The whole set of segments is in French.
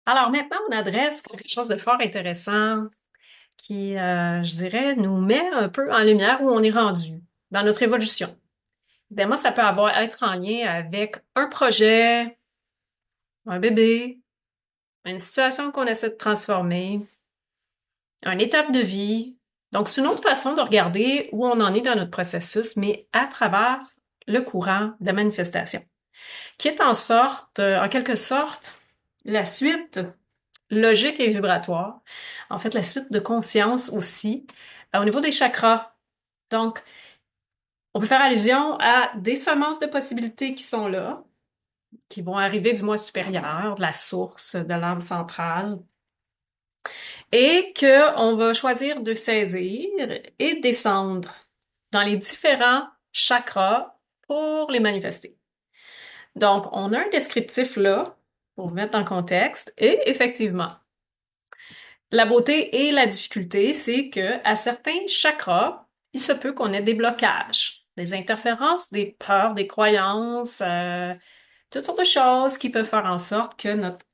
Alors maintenant, on adresse quelque chose de fort intéressant qui, je dirais, nous met un peu en lumière où on est rendu dans notre évolution. Évidemment, ça peut être en lien avec un projet, un bébé, une situation qu'on essaie de transformer, une étape de vie. Donc, c'est une autre façon de regarder où on en est dans notre processus, mais à travers le courant de la manifestation, qui est en quelque sorte, la suite logique et vibratoire. En fait, la suite de conscience aussi, au niveau des chakras. Donc, on peut faire allusion à des semences de possibilités qui sont là, qui vont arriver du moi supérieur, de la source, de l'âme centrale, et que on va choisir de saisir et descendre dans les différents chakras pour les manifester. Donc, on a un descriptif là, pour vous mettre dans le contexte, et effectivement, la beauté et la difficulté, c'est que à certains chakras, il se peut qu'on ait des blocages, des interférences, des peurs, des croyances, toutes sortes de choses qui peuvent faire en sorte que notre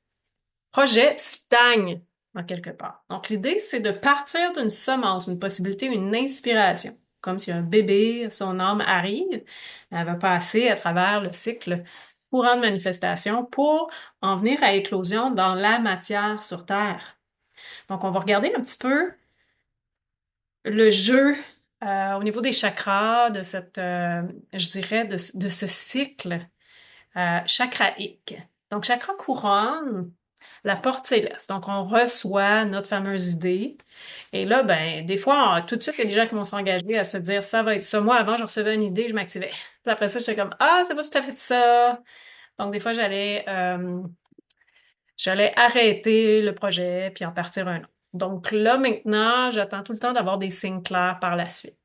projet stagne en quelque part. Donc l'idée, c'est de partir d'une semence, une possibilité, une inspiration. Comme si un bébé, son âme arrive, elle va passer à travers le cycle courant de manifestation pour en venir à éclosion dans la matière sur Terre. Donc, on va regarder un petit peu le jeu au niveau des chakras, de je dirais, de ce cycle chakraïque. Donc, chakra couronne, la porte céleste. Donc, on reçoit notre fameuse idée. Et là, ben, des fois, tout de suite, il y a des gens qui vont s'engager à se dire, ça va être ça. Moi, avant, je recevais une idée, je m'activais. Puis après ça, j'étais comme, ah, c'est pas tout à fait ça. Donc, des fois, j'allais arrêter le projet puis en partir un autre. Donc là, maintenant, j'attends tout le temps d'avoir des signes clairs par la suite.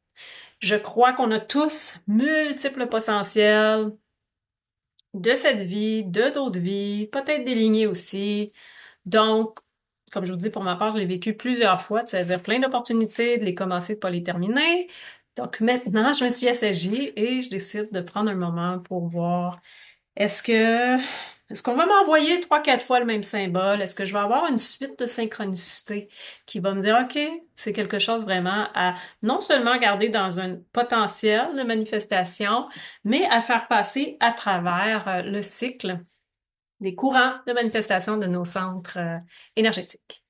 Je crois qu'on a tous multiples potentiels de cette vie, de d'autres vies, peut-être des lignées aussi. Donc, comme je vous dis, pour ma part, je l'ai vécu plusieurs fois. Tu avais plein d'opportunités de les commencer, de pas les terminer. Donc maintenant, je me suis assagée et je décide de prendre un moment pour voir est-ce que est-ce qu'on va m'envoyer trois, quatre fois le même symbole? Est-ce que je vais avoir une suite de synchronicité qui va me dire, OK, c'est quelque chose vraiment à non seulement garder dans un potentiel de manifestation, mais à faire passer à travers le cycle des courants de manifestation de nos centres énergétiques.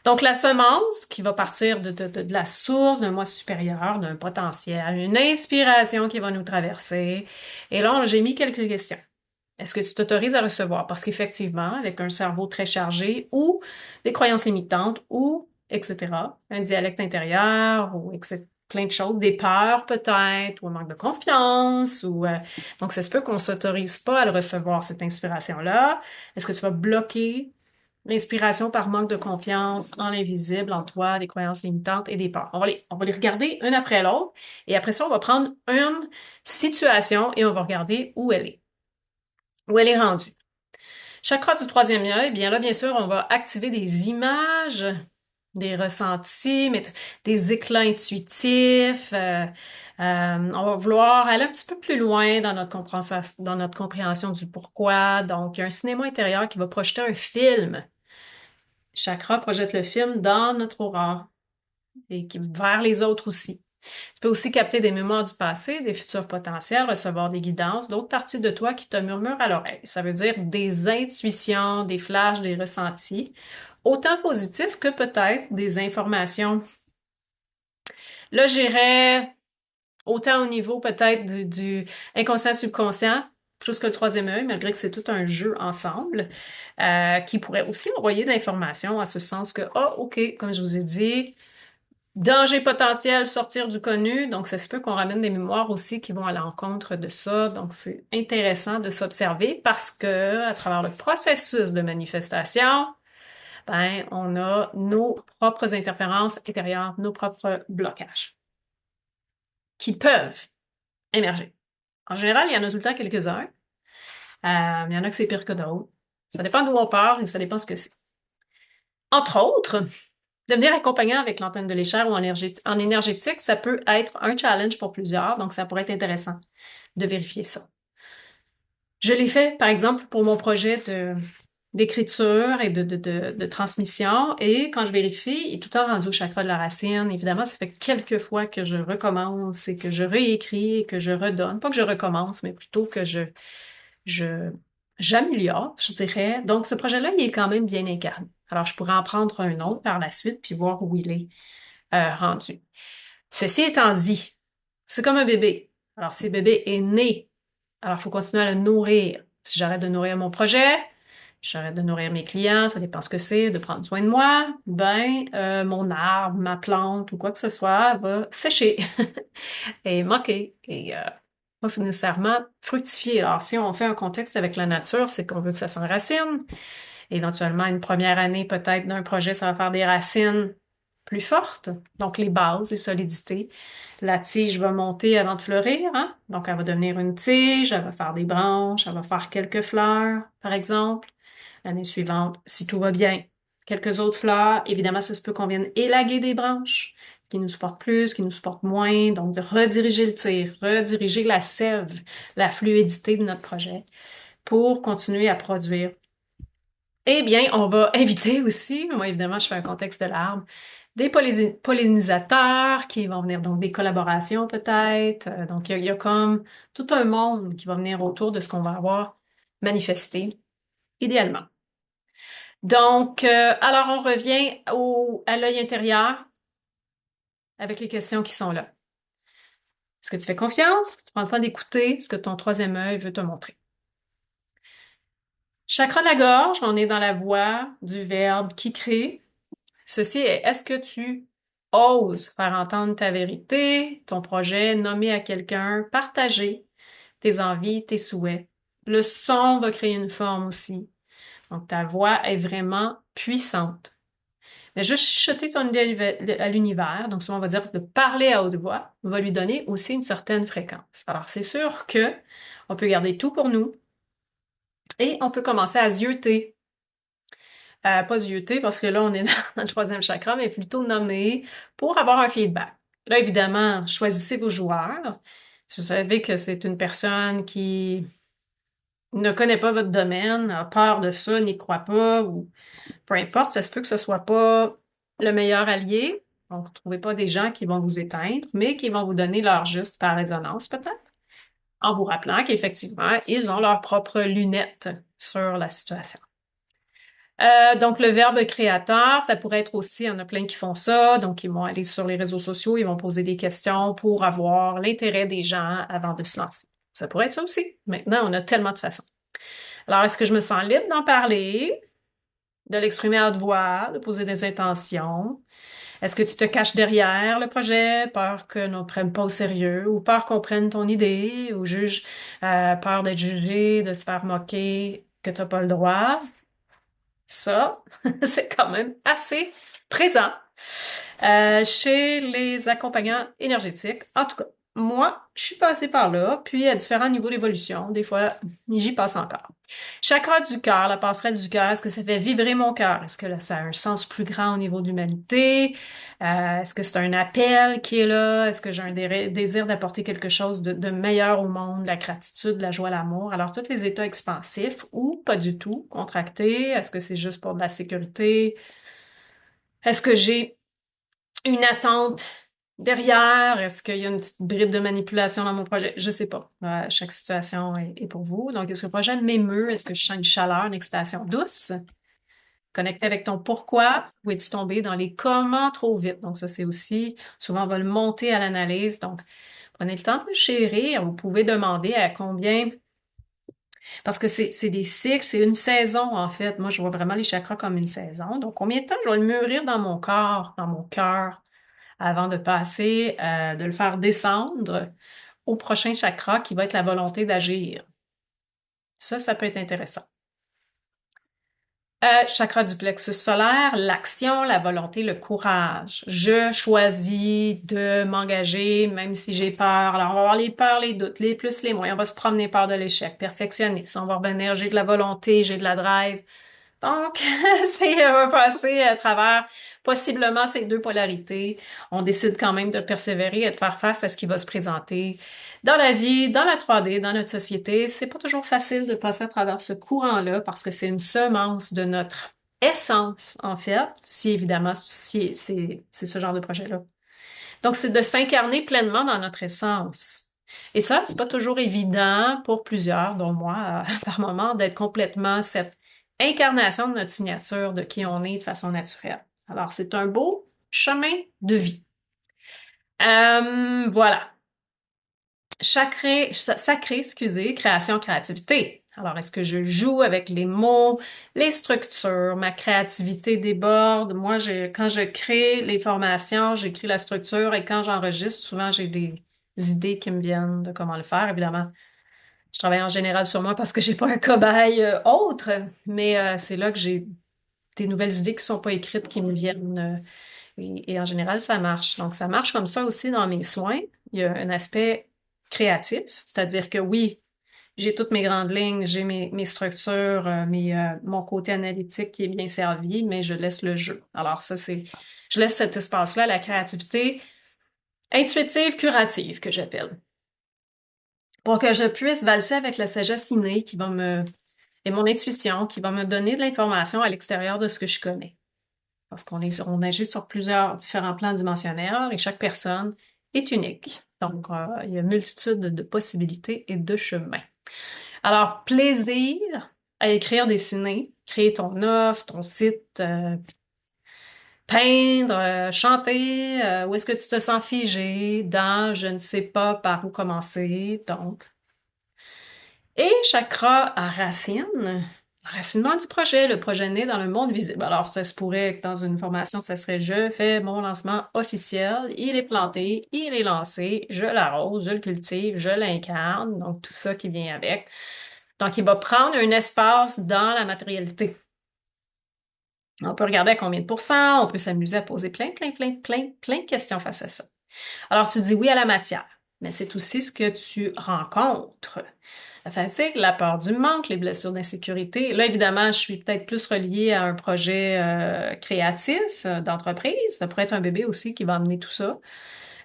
Donc, la semence qui va partir de la source d'un moi supérieur, d'un potentiel, une inspiration qui va nous traverser. Et là, j'ai mis quelques questions. Est-ce que tu t'autorises à recevoir? Parce qu'effectivement, avec un cerveau très chargé ou des croyances limitantes ou etc., un dialecte intérieur ou plein de choses, des peurs peut-être, ou un manque de confiance, donc ça se peut qu'on s'autorise pas à le recevoir, cette inspiration-là. Est-ce que tu vas bloquer l'inspiration par manque de confiance en l'invisible, en toi, des croyances limitantes et des peurs? On va les regarder une après l'autre et après ça, on va prendre une situation et on va regarder où elle est rendue. Chakra du troisième œil, bien là, bien sûr, on va activer des images, des ressentis, des éclats intuitifs. On va vouloir aller un petit peu plus loin dans notre compréhension du pourquoi. Donc, il y a un cinéma intérieur qui va projeter un film. Chakra projette le film dans notre aura et vers les autres aussi. Tu peux aussi capter des mémoires du passé, des futurs potentiels, recevoir des guidances, d'autres parties de toi qui te murmurent à l'oreille. Ça veut dire des intuitions, des flashs, des ressentis, autant positifs que peut-être des informations. Là, j'irais autant au niveau peut-être du inconscient subconscient, plus que le troisième œil, malgré que c'est tout un jeu ensemble, qui pourrait aussi envoyer de l'information à ce sens que, ah, OK, comme je vous ai dit, danger potentiel, sortir du connu. Donc, ça se peut qu'on ramène des mémoires aussi qui vont à l'encontre de ça. Donc, c'est intéressant de s'observer parce que, à travers le processus de manifestation, ben, on a nos propres interférences intérieures, nos propres blocages qui peuvent émerger. En général, il y en a tout le temps quelques-uns. Il y en a que c'est pire que d'autres. Ça dépend d'où on part et ça dépend ce que c'est. Entre autres, devenir accompagnant avec l'antenne de l'échelle ou en énergétique, ça peut être un challenge pour plusieurs, donc ça pourrait être intéressant de vérifier ça. Je l'ai fait, par exemple, pour mon projet d'écriture et de transmission. Et quand je vérifie, il est tout le temps rendu au chakra de la racine. Évidemment, ça fait quelques fois que je recommence et que je réécris et que je redonne. Pas que je recommence, mais plutôt que je, j'améliore, je dirais. Donc, ce projet-là, il est quand même bien incarné. Alors, je pourrais en prendre un autre par la suite puis voir où il est rendu. Ceci étant dit, c'est comme un bébé. Alors, si le bébé est né, alors il faut continuer à le nourrir. Si j'arrête de nourrir mon projet, j'arrête de nourrir mes clients, ça dépend ce que c'est, de prendre soin de moi, mon arbre, ma plante ou quoi que ce soit va sécher et manquer et pas nécessairement fructifier. Alors, si on fait un contexte avec la nature, c'est qu'on veut que ça s'enracine. Éventuellement, une première année peut-être d'un projet, ça va faire des racines plus fortes, donc les bases, les solidités. La tige va monter avant de fleurir, hein? Donc elle va devenir une tige, elle va faire des branches, elle va faire quelques fleurs, par exemple. L'année suivante, si tout va bien, quelques autres fleurs. Évidemment, ça se peut qu'on vienne élaguer des branches qui nous supportent plus, qui nous supportent moins, donc de rediriger le tir, rediriger la sève, la fluidité de notre projet pour continuer à produire. Eh bien, on va inviter aussi, moi évidemment, je fais un contexte de l'arbre, des pollinisateurs qui vont venir, donc des collaborations peut-être. Donc, il y a comme tout un monde qui va venir autour de ce qu'on va avoir manifesté, idéalement. Donc, alors on revient à l'œil intérieur avec les questions qui sont là. Est-ce que tu fais confiance? Est-ce que tu prends le temps d'écouter ce que ton troisième œil veut te montrer? Chakra de la gorge, on est dans la voie du verbe qui crée. Ceci est, est-ce que tu oses faire entendre ta vérité, ton projet, nommer à quelqu'un, partager tes envies, tes souhaits? Le son va créer une forme aussi. Donc, ta voix est vraiment puissante. Mais juste chuchoter ton idée à l'univers, donc souvent on va dire de parler à haute voix, va lui donner aussi une certaine fréquence. Alors, c'est sûr que on peut garder tout pour nous et on peut commencer à zioter. Pas zioter parce que là, on est dans le troisième chakra, mais plutôt nommer pour avoir un feedback. Là, évidemment, choisissez vos joueurs. Si vous savez que c'est une personne qui ne connaît pas votre domaine, a peur de ça, n'y croit pas, ou peu importe, ça se peut que ce soit pas le meilleur allié. Donc, trouvez pas des gens qui vont vous éteindre, mais qui vont vous donner leur juste par résonance, peut-être, en vous rappelant qu'effectivement, ils ont leurs propres lunettes sur la situation. Donc, le verbe créateur, ça pourrait être aussi, il y en a plein qui font ça, donc ils vont aller sur les réseaux sociaux, ils vont poser des questions pour avoir l'intérêt des gens avant de se lancer. Ça pourrait être ça aussi. Maintenant, on a tellement de façons. Alors, est-ce que je me sens libre d'en parler, de l'exprimer à haute voix, de poser des intentions? Est-ce que tu te caches derrière le projet, peur que l'on ne prenne pas au sérieux, ou peur qu'on prenne ton idée, ou peur d'être jugé, de se faire moquer, que tu n'as pas le droit? Ça, c'est quand même assez présent chez les accompagnants énergétiques. En tout cas, moi, je suis passée par là, puis à différents niveaux d'évolution. Des fois, j'y passe encore. Chakra du cœur, la passerelle du cœur, est-ce que ça fait vibrer mon cœur? Est-ce que là, ça a un sens plus grand au niveau de l'humanité? Est-ce que c'est un appel qui est là? Est-ce que j'ai un désir d'apporter quelque chose de meilleur au monde, la gratitude, la joie, l'amour? Alors, tous les états expansifs ou pas du tout, contractés? Est-ce que c'est juste pour de la sécurité? Est-ce que j'ai une attente derrière? Est-ce qu'il y a une petite bribe de manipulation dans mon projet? Je sais pas. Chaque situation est pour vous. Donc, est-ce que le projet m'émeut? Est-ce que je sens une chaleur, une excitation douce? Connecté avec ton pourquoi, ou es-tu tombé dans les comment trop vite? Donc, ça, c'est aussi, souvent, on va le monter à l'analyse. Donc, prenez le temps de le chérir. Vous pouvez demander à combien, parce que c'est des cycles, c'est une saison, en fait. Moi, je vois vraiment les chakras comme une saison. Donc, combien de temps je vais le mûrir dans mon corps, dans mon cœur, avant de passer, de le faire descendre au prochain chakra qui va être la volonté d'agir. Ça peut être intéressant. Chakra du plexus solaire, l'action, la volonté, le courage. Je choisis de m'engager même si j'ai peur. Alors, on va avoir les peurs, les doutes, les plus, les moins. On va se promener par de l'échec, perfectionner. On va revenir, j'ai de la volonté, j'ai de la drive. Donc, on va passer à travers possiblement ces deux polarités. On décide quand même de persévérer et de faire face à ce qui va se présenter dans la vie, dans la 3D, dans notre société. C'est pas toujours facile de passer à travers ce courant-là parce que c'est une semence de notre essence, en fait, si évidemment, si c'est ce genre de projet-là. Donc, c'est de s'incarner pleinement dans notre essence. Et ça, c'est pas toujours évident pour plusieurs, dont moi, par moment, d'être complètement cette incarnation de notre signature de qui on est de façon naturelle. Alors, c'est un beau chemin de vie. Voilà. Sacré, excusez, création, créativité. Alors, est-ce que je joue avec les mots, les structures, ma créativité déborde? Moi, quand je crée les formations, j'écris la structure et quand j'enregistre, souvent j'ai des idées qui me viennent de comment le faire. Évidemment, je travaille en général sur moi parce que j'ai pas un cobaye autre, mais c'est là que j'ai des nouvelles idées qui sont pas écrites qui me viennent. Et en général, ça marche. Donc, ça marche comme ça aussi dans mes soins. Il y a un aspect créatif, c'est-à-dire que oui, j'ai toutes mes grandes lignes, j'ai mes structures, mon côté analytique qui est bien servi, mais je laisse le jeu. Alors ça, je laisse cet espace-là à la créativité intuitive, curative, que j'appelle. Pour que je puisse valser avec la sagesse innée et mon intuition qui va me donner de l'information à l'extérieur de ce que je connais. Parce on agit sur plusieurs différents plans dimensionnels et chaque personne est unique. Donc, il y a une multitude de possibilités et de chemins. Alors, plaisir à écrire, dessiner, créer ton offre, ton site, peindre, chanter, où est-ce que tu te sens figé dans je ne sais pas par où commencer, donc. Et chakra à racine, racinement du projet, le projet né dans le monde visible. Alors, ça se pourrait que dans une formation, ça serait je fais mon lancement officiel, il est planté, il est lancé, je l'arrose, je le cultive, je l'incarne, donc tout ça qui vient avec. Donc, il va prendre un espace dans la matérialité. On peut regarder à combien de pourcents, on peut s'amuser à poser plein de questions face à ça. Alors, tu dis oui à la matière, mais c'est aussi ce que tu rencontres. La fatigue, la peur du manque, les blessures d'insécurité. Là, évidemment, je suis peut-être plus reliée à un projet créatif d'entreprise. Ça pourrait être un bébé aussi qui va amener tout ça.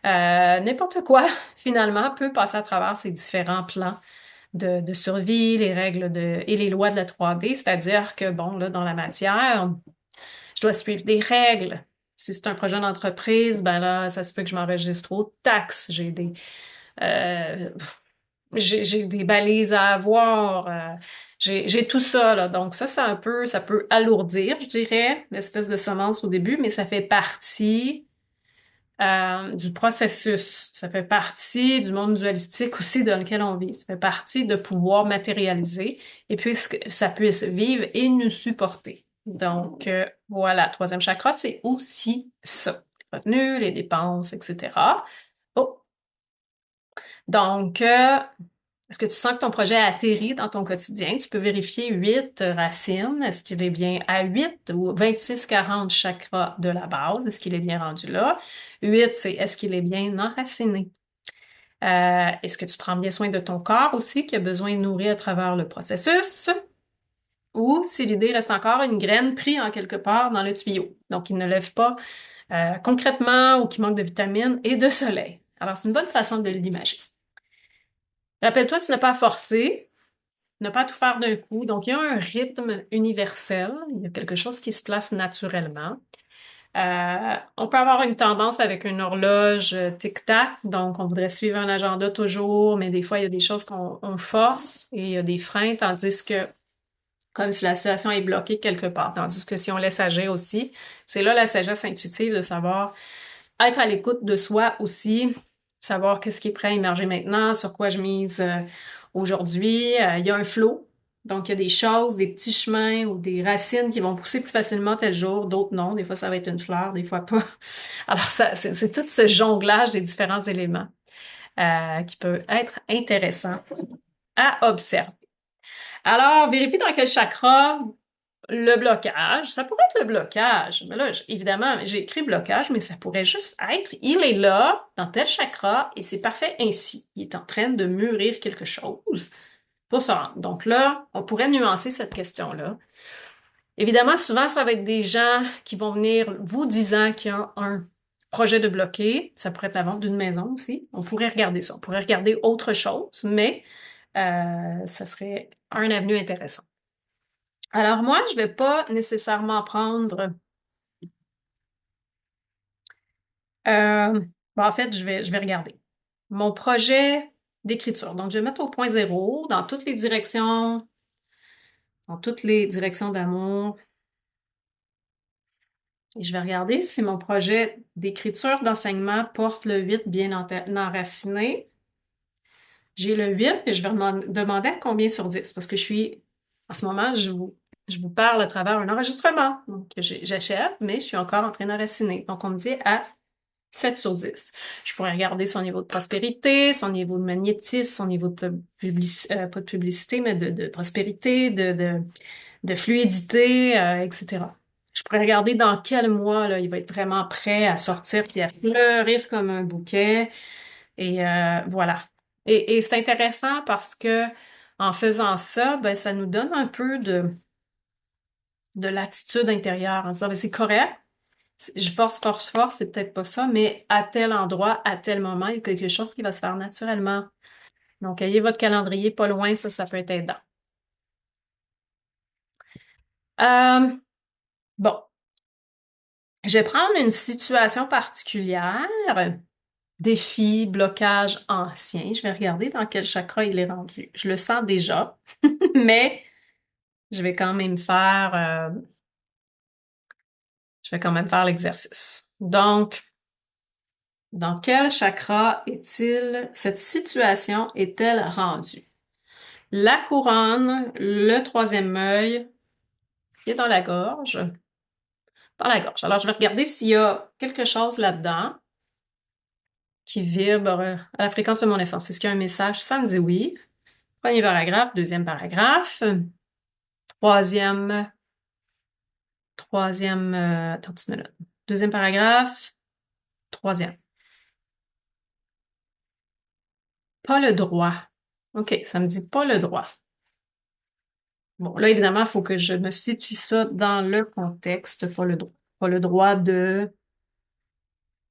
N'importe quoi, finalement, peut passer à travers ces différents plans de survie, les règles et les lois de la 3D, c'est-à-dire que, bon, là, dans la matière, je dois suivre des règles. Si c'est un projet d'entreprise, ben là, ça se peut que je m'enregistre aux taxes. Euh, j'ai des balises à avoir. J'ai tout ça, là. Donc ça peut alourdir, je dirais, l'espèce de semence au début, mais ça fait partie du processus. Ça fait partie du monde dualistique aussi dans lequel on vit. Ça fait partie de pouvoir matérialiser et puis que ça puisse vivre et nous supporter. Donc, voilà, troisième chakra, c'est aussi ça. Les revenus, les dépenses, etc. Oh! Donc, est-ce que tu sens que ton projet a atterri dans ton quotidien? Tu peux vérifier 8 racines. Est-ce qu'il est bien à 8 ou 26-40 chakras de la base? Est-ce qu'il est bien rendu là? 8, c'est est-ce qu'il est bien enraciné? Est-ce que tu prends bien soin de ton corps aussi, qui a besoin de nourrir à travers le processus? Ou si l'idée reste encore une graine prise en quelque part dans le tuyau. Donc, il ne lève pas concrètement ou qui manque de vitamines et de soleil. Alors, c'est une bonne façon de l'imaginer. Rappelle-toi, tu n'as pas à forcer, ne pas tout faire d'un coup. Donc, il y a un rythme universel, il y a quelque chose qui se place naturellement. On peut avoir une tendance avec une horloge tic-tac, donc on voudrait suivre un agenda toujours, mais des fois, il y a des choses qu'on force et il y a des freins, tandis que comme si la situation est bloquée quelque part. Tandis que si on laisse agir aussi, c'est là la sagesse intuitive de savoir être à l'écoute de soi aussi, savoir qu'est-ce qui est prêt à émerger maintenant, sur quoi je mise aujourd'hui. Il y a un flow. Donc, il y a des choses, des petits chemins ou des racines qui vont pousser plus facilement tel jour, d'autres non. Des fois, ça va être une fleur, des fois pas. Alors, c'est tout ce jonglage des différents éléments qui peut être intéressant à observer. Alors, vérifie dans quel chakra le blocage. Ça pourrait être le blocage. Mais là, évidemment, j'ai écrit blocage, mais ça pourrait juste être, il est là, dans tel chakra, et c'est parfait ainsi. Il est en train de mûrir quelque chose pour se rendre. Donc là, on pourrait nuancer cette question-là Évidemment, souvent, ça va être des gens qui vont venir vous disant qu'il y a un projet de bloquer. Ça pourrait être la vente d'une maison aussi. On pourrait regarder ça. On pourrait regarder autre chose, mais ça serait un avenue intéressant. Alors moi, je vais pas nécessairement prendre... bon, en fait, je vais regarder. Mon projet d'écriture. Donc, je vais mettre au point zéro dans toutes les directions d'amour. Et je vais regarder si mon projet d'écriture d'enseignement porte le 8 bien enraciné. J'ai le 8 et je vais demander à combien sur 10 parce que en ce moment, je vous parle à travers un enregistrement. Donc, j'achève, mais je suis encore en train d'enraciner. Donc, on me dit à 7 sur 10. Je pourrais regarder son niveau de prospérité, son niveau de magnétisme, son niveau de pas de publicité, mais de prospérité, de fluidité, etc. Je pourrais regarder dans quel mois là, il va être vraiment prêt à sortir puis à fleurir comme un bouquet. Et voilà. Et c'est intéressant parce que en faisant ça, ben, ça nous donne un peu de l'attitude intérieure en disant, ben, c'est correct. Je force, c'est peut-être pas ça, mais à tel endroit, à tel moment, il y a quelque chose qui va se faire naturellement. Donc, ayez votre calendrier pas loin, ça peut être aidant. Euh, bon, je vais prendre une situation particulière, défi, blocage ancien. Je vais regarder dans quel chakra il est rendu. Je le sens déjà, mais je vais quand même je vais quand même faire l'exercice. Donc, dans quel chakra cette situation est-elle rendue? La couronne, le troisième œil, est dans la gorge. Dans la gorge. Alors, je vais regarder s'il y a quelque chose là-dedans qui vibre à la fréquence de mon essence. Est-ce qu'il y a un message? Ça me dit oui. Premier paragraphe, deuxième paragraphe, troisième, attends une petite minute. Deuxième paragraphe, troisième. Pas le droit. OK, ça me dit pas le droit. Bon, là, évidemment, il faut que je me situe ça dans le contexte, pas le droit. Pas le droit de...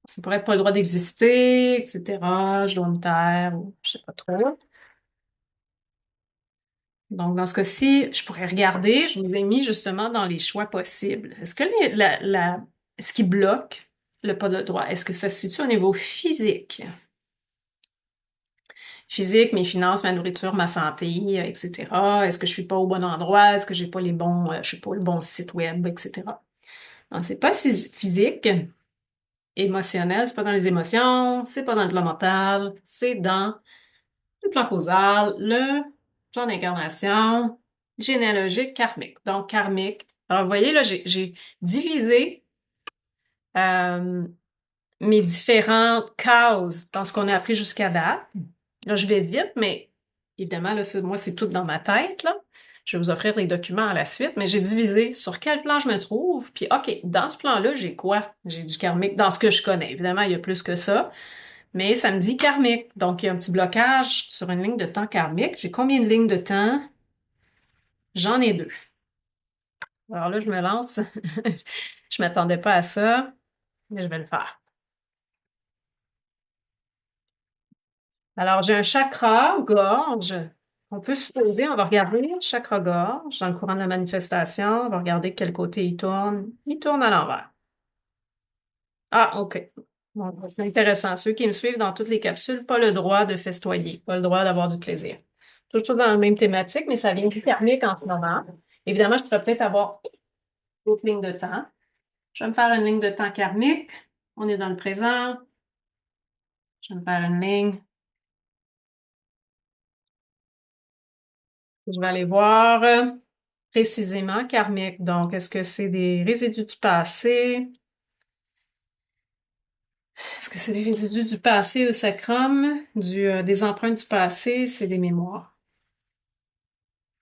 Ça pourrait être pas le droit d'exister, etc. Je dois me taire, ou je sais pas trop. Donc, dans ce cas-ci, je pourrais regarder, je vous ai mis justement dans les choix possibles. Est-ce que ce qui bloque le pas de droit, est-ce que ça se situe au niveau physique? Physique, mes finances, ma nourriture, ma santé, etc. Est-ce que je suis pas au bon endroit? Est-ce que j'ai pas les bons, je suis pas le bon site web, etc. Donc, c'est pas physique, émotionnel, c'est pas dans les émotions, c'est pas dans le plan mental, c'est dans le plan causal, le plan d'incarnation, généalogique, karmique. Donc, karmique. Alors, vous voyez, là, j'ai divisé euh, mes différentes causes dans ce qu'on a appris jusqu'à date. Là, je vais vite, mais évidemment, là, moi, c'est tout dans ma tête, là. Je vais vous offrir les documents à la suite, mais j'ai divisé sur quel plan je me trouve. Puis, OK, dans ce plan-là, j'ai quoi? J'ai du karmique dans ce que je connais. Évidemment, il y a plus que ça. Mais ça me dit karmique. Donc, il y a un petit blocage sur une ligne de temps karmique. J'ai combien de lignes de temps? J'en ai deux. Alors là, je me lance. Je m'attendais pas à ça, mais je vais le faire. Alors, j'ai un chakra, gorge. On peut supposer, on va regarder le chakra gorge dans le courant de la manifestation. On va regarder de quel côté il tourne. Il tourne à l'envers. Ah, OK. Bon, c'est intéressant. Ceux qui me suivent dans toutes les capsules, pas le droit de festoyer, pas le droit d'avoir du plaisir. Toujours dans la même thématique, mais ça vient du thermique en ce moment. Évidemment, je pourrais peut-être avoir d'autres lignes de temps. Je vais me faire une ligne de temps karmique. On est dans le présent. Je vais me faire une ligne. Je vais aller voir précisément karmique. Donc, est-ce que c'est des résidus du passé? Est-ce que c'est des résidus du passé au sacrum? Des empreintes du passé? C'est des mémoires.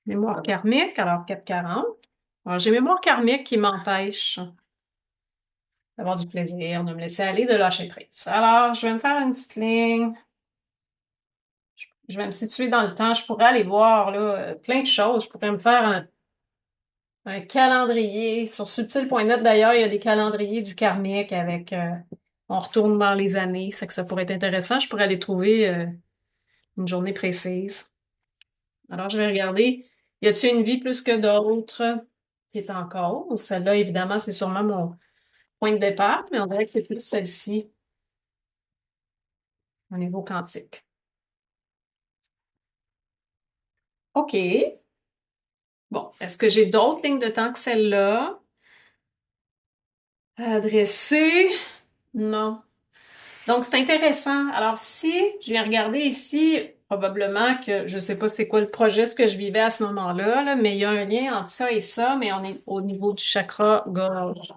Mémoire karmique, alors 440. Alors, j'ai mémoire karmique qui m'empêche d'avoir du plaisir, de me laisser aller, de lâcher prise. Alors, je vais me faire une petite ligne. Je vais me situer dans le temps. Je pourrais aller voir là, plein de choses. Je pourrais me faire un calendrier. Sur subtil.net, d'ailleurs, il y a des calendriers du karmique avec on retourne dans les années. C'est que ça pourrait être intéressant. Je pourrais aller trouver une journée précise. Alors, je vais regarder. Y a-t-il une vie plus que d'autres qui est en cause? Celle-là, évidemment, c'est sûrement mon point de départ, mais on dirait que c'est plus celle-ci au niveau quantique. OK. Bon, est-ce que j'ai d'autres lignes de temps que celle-là? Adresser? Non. Donc, c'est intéressant. Alors, si je viens regarder ici, probablement que je sais pas c'est quoi le projet, ce que je vivais à ce moment-là, là, mais il y a un lien entre ça et ça, mais on est au niveau du chakra gorge.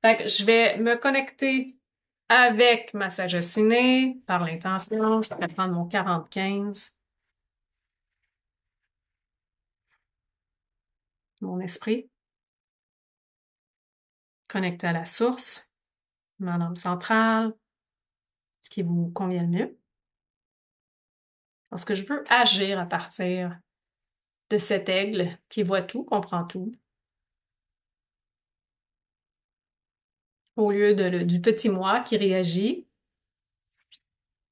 Fait que je vais me connecter avec ma sagesse innée, par l'intention. Je vais prendre mon 40-15, mon esprit, connecté à la source, mon âme centrale, ce qui vous convient le mieux. Parce que je veux agir à partir de cet aigle qui voit tout, comprend tout, au lieu du petit moi qui réagit.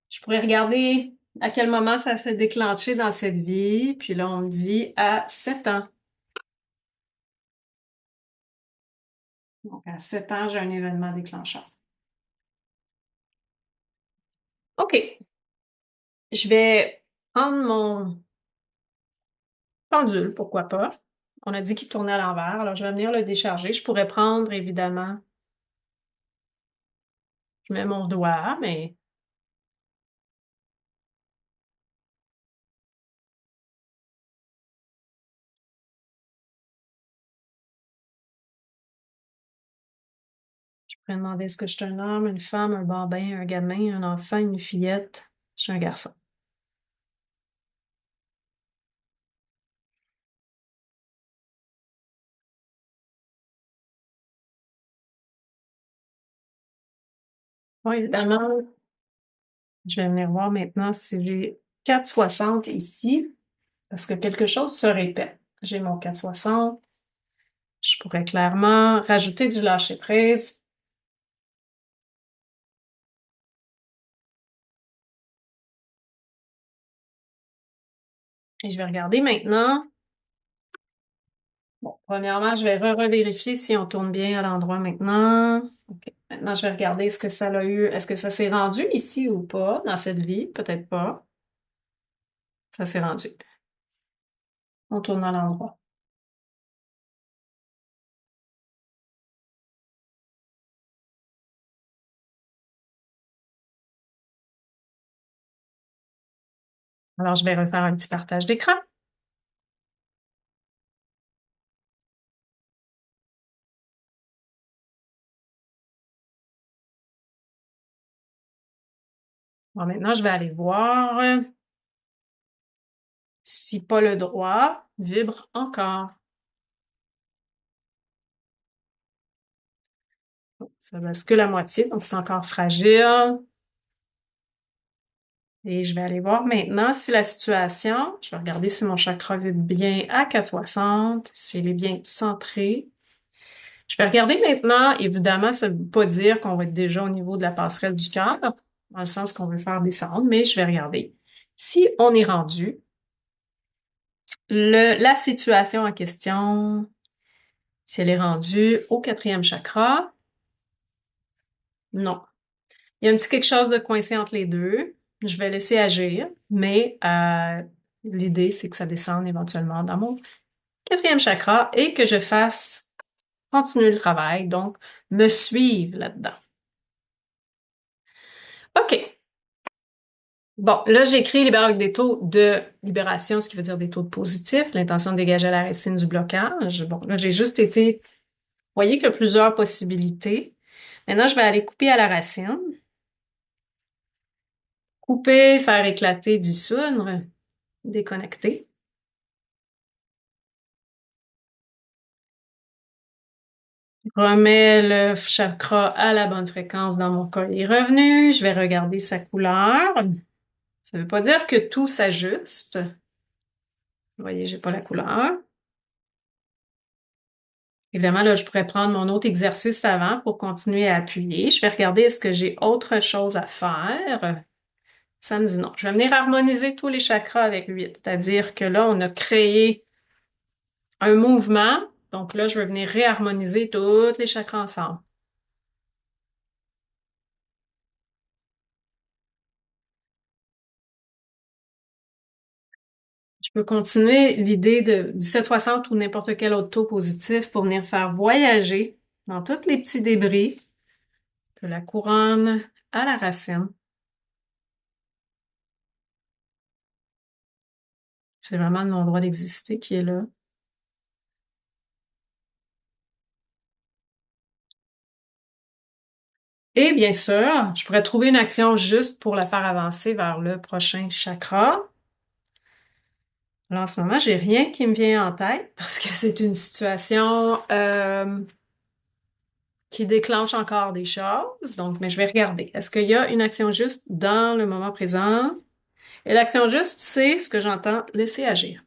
Je pourrais regarder à quel moment ça s'est déclenché dans cette vie, puis là, on me dit à 7 ans. Donc, à 7 ans, j'ai un événement déclencheur. OK. Je vais prendre mon pendule, pourquoi pas. On a dit qu'il tournait à l'envers, alors je vais venir le décharger. Je pourrais prendre, évidemment, je mets mon doigt, mais je pourrais demander est-ce que je suis un homme, une femme, un bambin, un gamin, un enfant, une fillette. Je suis un garçon. Oui, évidemment, je vais venir voir maintenant si j'ai 4,60 ici, parce que quelque chose se répète. J'ai mon 4,60. Je pourrais clairement rajouter du lâcher-prise. Et je vais regarder maintenant. Bon, premièrement, je vais revérifier si on tourne bien à l'endroit maintenant. OK. Maintenant, je vais regarder est-ce que ça l'a eu, est-ce que ça s'est rendu ici ou pas dans cette vie? Peut-être pas. Ça s'est rendu. On tourne à l'endroit. Alors, je vais refaire un petit partage d'écran. Bon, maintenant, je vais aller voir si pas le droit vibre encore. Bon, ça bascule à moitié, donc c'est encore fragile. Et je vais aller voir maintenant si la situation, je vais regarder si mon chakra vibre bien à 4,60, s'il est bien centré. Je vais regarder maintenant, évidemment, ça ne veut pas dire qu'on va être déjà au niveau de la passerelle du cœur, dans le sens qu'on veut faire descendre, mais je vais regarder. Si on est rendu, la situation en question, si elle est rendue au 4e chakra, non. Il y a un petit quelque chose de coincé entre les deux. Je vais laisser agir, mais l'idée, c'est que ça descende éventuellement dans mon 4e chakra et que je fasse continuer le travail, donc me suivre là-dedans. OK. Bon, là, j'écris libérer avec des taux de libération, ce qui veut dire des taux de positif, l'intention de dégager la racine du blocage. Bon, là, j'ai juste été, vous voyez qu'il y a plusieurs possibilités. Maintenant, je vais aller couper à la racine. Couper, faire éclater, dissoudre, déconnecter. Remets le chakra à la bonne fréquence dans mon collier revenu. Je vais regarder sa couleur. Ça ne veut pas dire que tout s'ajuste. Vous voyez, j'ai pas la couleur. Évidemment, là, je pourrais prendre mon autre exercice avant pour continuer à appuyer. Je vais regarder est-ce que j'ai autre chose à faire. Ça me dit non. Je vais venir harmoniser tous les chakras avec 8. C'est-à-dire que là, on a créé un mouvement. Donc là, je vais venir réharmoniser tous les chakras ensemble. Je peux continuer l'idée de 1760 ou n'importe quel autre taux positif pour venir faire voyager dans tous les petits débris de la couronne à la racine. C'est vraiment le non-droit d'exister qui est là. Et bien sûr, je pourrais trouver une action juste pour la faire avancer vers le prochain chakra. Là, en ce moment, j'ai rien qui me vient en tête parce que c'est une situation qui déclenche encore des choses. Donc, mais je vais regarder. Est-ce qu'il y a une action juste dans le moment présent? Et l'action juste, c'est ce que j'entends laisser agir.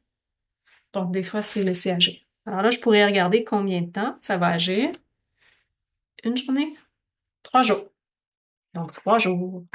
Donc, des fois, c'est laisser agir. Alors là, je pourrais regarder combien de temps ça va agir. Une journée? 3 jours. Donc, 3 jours.